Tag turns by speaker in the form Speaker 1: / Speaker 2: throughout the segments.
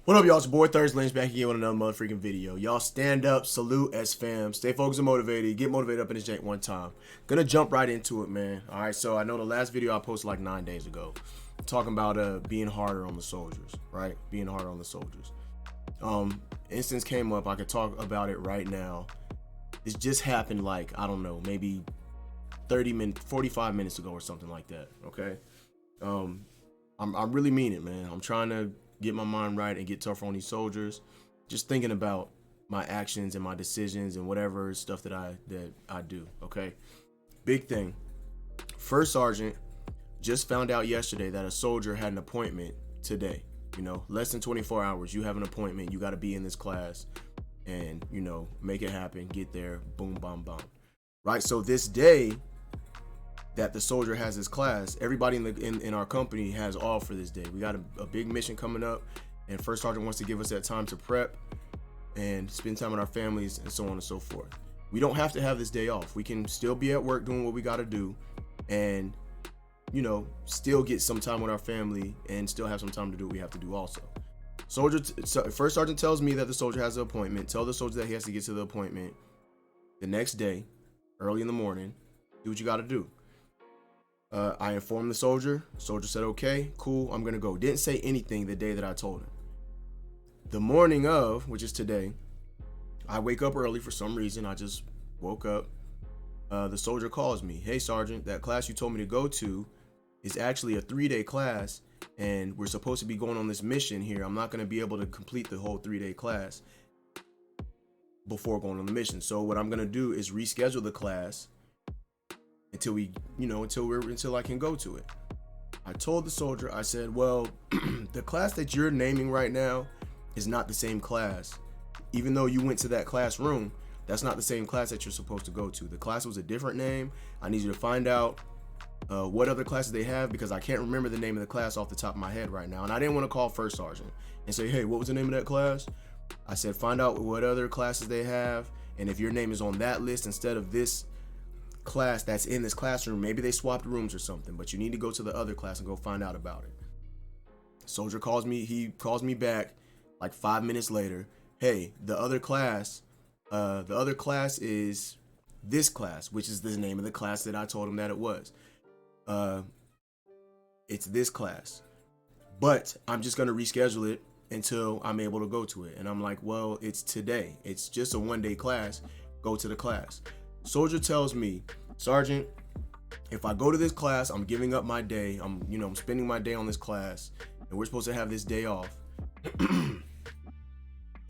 Speaker 1: What up, y'all? It's your boy Lynch back again with another motherfucking video. Y'all stand up, salute SFAM, stay focused and motivated, get motivated up in this jank one time. Gonna jump right into it, man. Alright, so I know the last video I posted like 9 days ago, talking about being harder on the soldiers, right? Being harder on the soldiers. Instance came up, I could talk about it right now. This just happened like, I don't know, maybe 45 minutes ago or something like that, okay? I really mean it, man. I'm trying to get my mind right and get tougher on these soldiers. Just thinking about my actions and my decisions and whatever stuff that I do. Okay, big thing. First sergeant just found out yesterday that a soldier had an appointment today. You know, less than 24 hours. You have an appointment. You got to be in this class, and you know, make it happen. Get there. Boom, bam, bam. Right. So this day that the soldier has his class, everybody in our company has off for this day. We got a big mission coming up, and first sergeant wants to give us that time to prep and spend time with our families and so on and so forth. We don't have to have this day off. We can still be at work doing what we got to do, and you know, still get some time with our family and still have some time to do what we have to do also. First sergeant tells me that the soldier has an appointment. Tell the soldier that he has to get to the appointment the next day, early in the morning. Do what you got to do. I informed the soldier. Soldier said, okay, cool, I'm gonna go. Didn't say anything the day that I told him. The morning of, which is today, I wake up early for some reason. I just woke up. The soldier calls me. Hey, sergeant, that class you told me to go to is actually a 3-day class, and we're supposed to be going on this mission here. I'm not gonna be able to complete the whole 3-day class before going on the mission. So what I'm gonna do is reschedule the class until I can go to it. I told the soldier, I said, well, the class that you're naming right now is not the same class. Even though you went to that classroom, that's not the same class that you're supposed to go to. The class was a different name. I need you to find out what other classes they have, because I can't remember the name of the class off the top of my head right now. And I didn't want to call first sergeant and say, hey, what was the name of that class? I said, find out what other classes they have, and if your name is on that list instead of this class that's in this classroom, maybe they swapped rooms or something, but you need to go to the other class and go find out about it. Soldier calls me. He calls me back like 5 minutes later. Hey, the other class is this class, which is the name of the class that I told him that it was. It's this class, but I'm just gonna reschedule it until I'm able to go to it. And I'm like, well, it's today. It's just a 1-day class. Go to the class. Soldier tells me, sergeant, if I go to this class, I'm giving up my day. I'm spending my day on this class, and we're supposed to have this day off.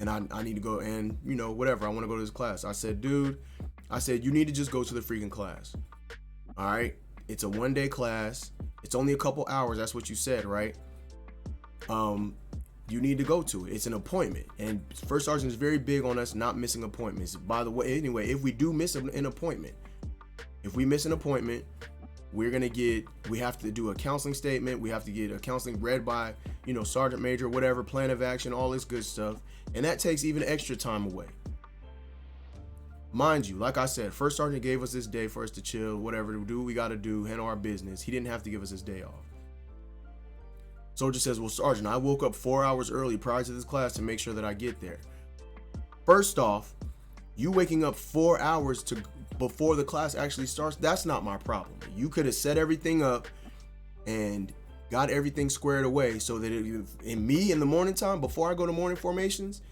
Speaker 1: And I need to go, and whatever, I want to go to this class. I said, dude, you need to just go to the freaking class. All right, it's a 1-day class. It's only a couple hours. That's what you said, right? You need to go to it. It's an appointment, and first sergeant is very big on us not missing appointments. By the way, anyway, if we do miss an appointment, we have to do a counseling statement. We have to get a counseling read by, sergeant major, whatever, plan of action, all this good stuff, and that takes even extra time away. Mind you, like I said, first sergeant gave us this day for us to chill, whatever, do what we got to do, handle our business. He didn't have to give us this day off. Soldier says, well, sergeant, I woke up 4 hours early prior to this class to make sure that I get there. First off, you waking up 4 hours before the class actually starts, that's not my problem. You could have set everything up and got everything squared away so that in the morning time, before I go to morning formations,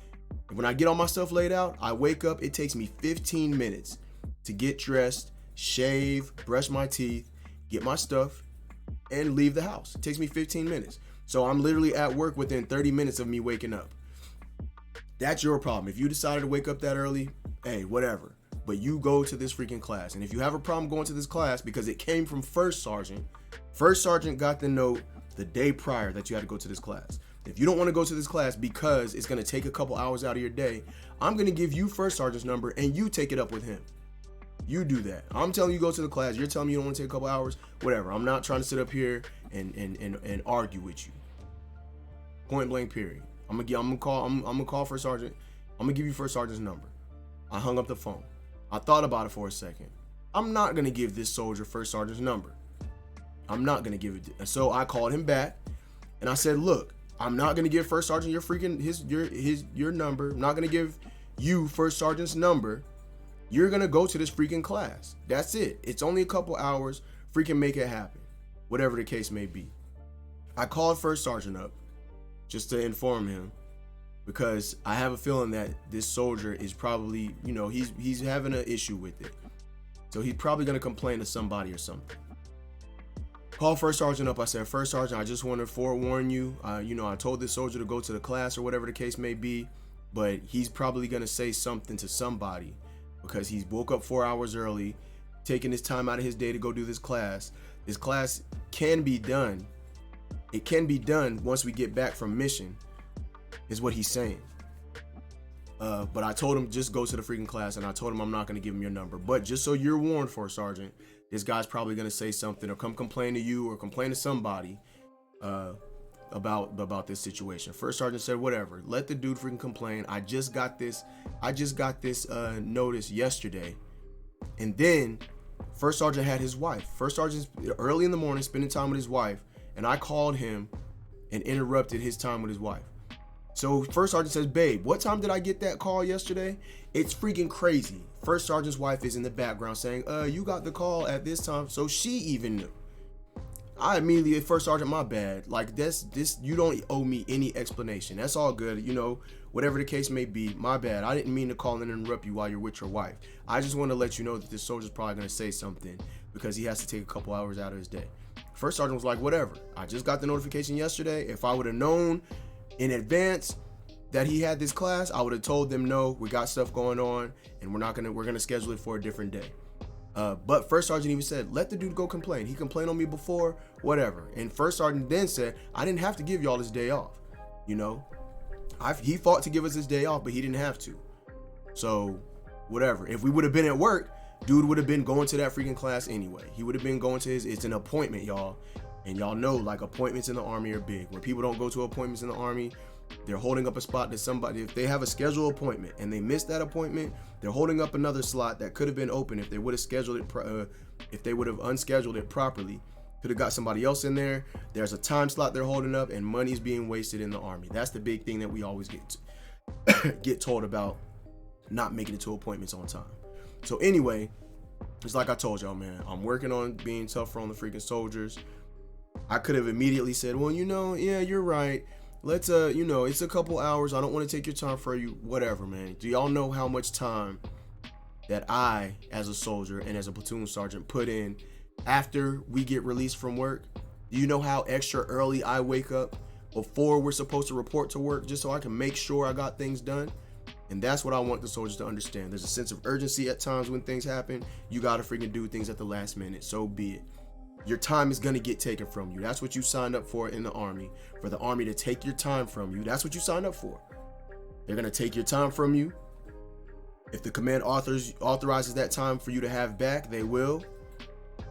Speaker 1: when I get all my stuff laid out, I wake up, it takes me 15 minutes to get dressed, shave, brush my teeth, get my stuff, and leave the house. It takes me 15 minutes. So I'm literally at work within 30 minutes of me waking up. That's your problem. If you decided to wake up that early, hey, whatever. But you go to this freaking class. And if you have a problem going to this class because it came from first sergeant got the note the day prior that you had to go to this class. If you don't want to go to this class because it's going to take a couple hours out of your day, I'm going to give you first sergeant's number and you take it up with him. You do that. I'm telling you go to the class. You're telling me you don't want to take a couple hours. Whatever. I'm not trying to sit up here and argue with you. Point blank. Period. I'm gonna call first sergeant. I'm gonna give you first sergeant's number. I hung up the phone. I thought about it for a second. I'm not gonna give this soldier first sergeant's number. I'm not gonna give it. So I called him back, and I said, look, I'm not gonna give First Sergeant your number. I'm not gonna give you First Sergeant's number. You're gonna go to this freaking class. That's it. It's only a couple hours. Freaking make it happen. Whatever the case may be. I called First Sergeant up just to inform him, because I have a feeling that this soldier is probably, you know, he's having an issue with it. So he's probably gonna complain to somebody or something. Call First Sergeant up. I said, First Sergeant, I just want to forewarn you. You know, I told this soldier to go to the class or whatever the case may be, but he's probably gonna say something to somebody because he's woke up 4 hours early, taking his time out of his day to go do this class. This class can be done. It can be done once we get back from mission, is what he's saying. But I told him just go to the freaking class, and I told him I'm not gonna give him your number. But just so you're warned, First Sergeant, this guy's probably gonna say something or come complain to you or complain to somebody about this situation. First Sergeant said, whatever, let the dude freaking complain. I just got this notice yesterday. And then First Sergeant had his wife. First Sergeant's early in the morning spending time with his wife, and I called him and interrupted his time with his wife. So First Sergeant says, babe, what time did I get that call yesterday? It's freaking crazy. First Sergeant's wife is in the background saying, you got the call at this time. So she even knew. I immediately, First Sergeant, my bad. Like this, you don't owe me any explanation. That's all good. You know, whatever the case may be, my bad. I didn't mean to call and interrupt you while you're with your wife. I just want to let you know that this soldier's probably going to say something because he has to take a couple hours out of his day. First Sergeant was like, whatever. I just got the notification yesterday. If I would have known in advance that he had this class, I would have told them, no, we got stuff going on and we're gonna schedule it for a different day. But First Sergeant even said, let the dude go complain. He complained on me before, whatever. And First Sergeant then said, I didn't have to give y'all this day off. You know, he fought to give us this day off, but he didn't have to. So whatever. If we would have been at work, dude would have been going to that freaking class anyway. He would have been going to it's an appointment, y'all. And y'all know, like, appointments in the Army are big. When people don't go to appointments in the Army, they're holding up a spot to somebody. If they have a scheduled appointment and they miss that appointment, they're holding up another slot that could have been open if they would have scheduled it, if they would have unscheduled it properly. Could have got somebody else in there. There's a time slot they're holding up, and money's being wasted in the Army. That's the big thing that we always get told about, not making it to appointments on time. So anyway, it's like I told y'all, man, I'm working on being tougher on the freaking soldiers. I could have immediately said, well, you know, yeah, you're right. Let's, you know, it's a couple hours. I don't want to take your time for you. Whatever, man. Do y'all know how much time that I, as a soldier and as a platoon sergeant, put in after we get released from work? Do you know how extra early I wake up before we're supposed to report to work just so I can make sure I got things done? And that's what I want the soldiers to understand. There's a sense of urgency at times when things happen. You got to freaking do things at the last minute. So be it. Your time is going to get taken from you. That's what you signed up for in the Army. For the Army to take your time from you. That's what you signed up for. They're going to take your time from you. If the command authorizes that time for you to have back, they will.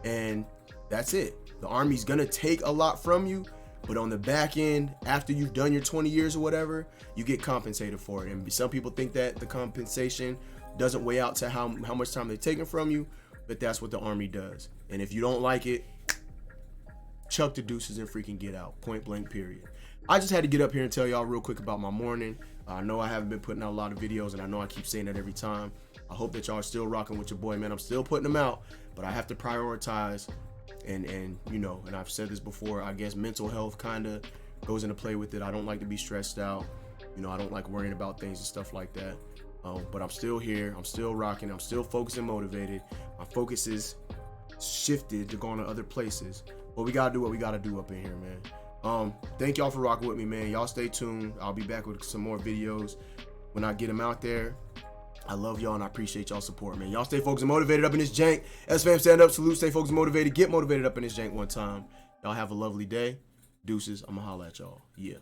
Speaker 1: And that's it. The Army's going to take a lot from you. But on the back end, after you've done your 20 years or whatever, you get compensated for it. And some people think that the compensation doesn't weigh out to how much time they're taking from you. But that's what the Army does. And if you don't like it, chuck the deuces and freaking get out. Point blank, period. I just had to get up here and tell y'all real quick about my morning. I know I haven't been putting out a lot of videos, and I know I keep saying that every time. I hope that y'all are still rocking with your boy, man. I'm still putting them out, but I have to prioritize. And you know, and I've said this before, I guess mental health kind of goes into play with it. I don't like to be stressed out. You know, I don't like worrying about things and stuff like that. But I'm still here. I'm still rocking. I'm still focused and motivated. My focus is shifted to going to other places. But we gotta do what we gotta do up in here, man. Thank y'all for rocking with me, man. Y'all stay tuned. I'll be back with some more videos when I get them out there. I love y'all and I appreciate y'all support, man. Y'all stay focused and motivated up in this jank. SFAM, stand up, salute, stay focused and motivated. Get motivated up in this jank one time. Y'all have a lovely day. Deuces. I'ma holla at y'all. Yeah.